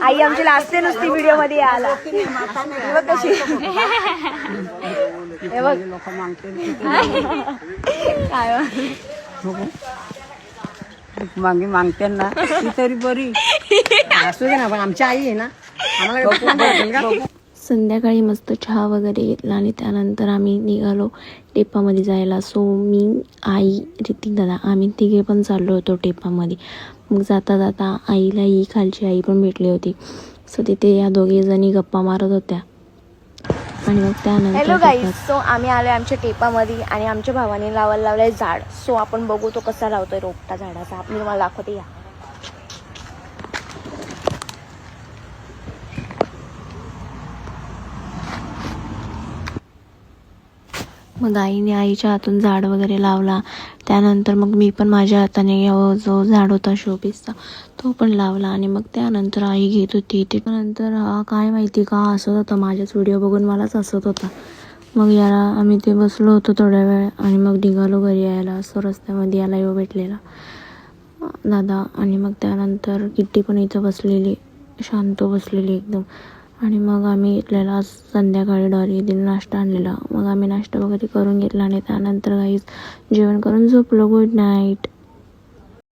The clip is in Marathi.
आई आमची लाजते नुसती व्हिडिओ मध्ये यायला. हे बघ कशी, हे बघ काय मागे मागते ना ती तरी बरी असू दे ना, पण आमची आई आहे ना, आम्हाला संध्याकाळी मस्त चहा वगैरे घेतला आणि त्यानंतर आम्ही निघालो टेपामध्ये जायला. सो मी, आई, ऋतिक दादा आम्ही तिघे पण चाललो होतो टेपामध्ये. मग जाता जाता आईला ही खालची आई पण भेटली होती. सो तिथे या दोघी जणी गप्पा मारत होत्या आणि मग त्यानंतर हॅलो गाईज. सो आम्ही आलोय आमच्या टेपामध्ये आणि आमच्या भावाने लावायला लावलाय झाड. सो आपण बघू तो कसा लावतोय रोपटा झाडाचा. मी तुम्हाला दाखवते या. मग आईने आईच्या हातून झाड वगैरे लावला. त्यानंतर मग मी पण माझ्या हाताने जो झाड होता शोपीसचा तो पण लावला. आणि मग त्यानंतर आई घेत होती. त्यानंतर हा काय माहिती का हसत होता, माझ्याच व्हिडिओ बघून मलाच हसत होता. मग याला आम्ही ते बसलो होतो थोड्या वेळ आणि मग निघालो घरी यायला. असं रस्त्यामध्ये याला येऊ भेटलेला दादा. आणि मग त्यानंतर किट्टी पण इथं बसलेली, शांत बसलेली एकदम. आणि मग आम्ही घेतलेला संध्याकाळी डॉली दिला नाश्ता आणलेला. मग आम्ही नाश्ता वगैरे करून घेतला आणि त्यानंतर काहीच जेवण करून झोपलो. Good night.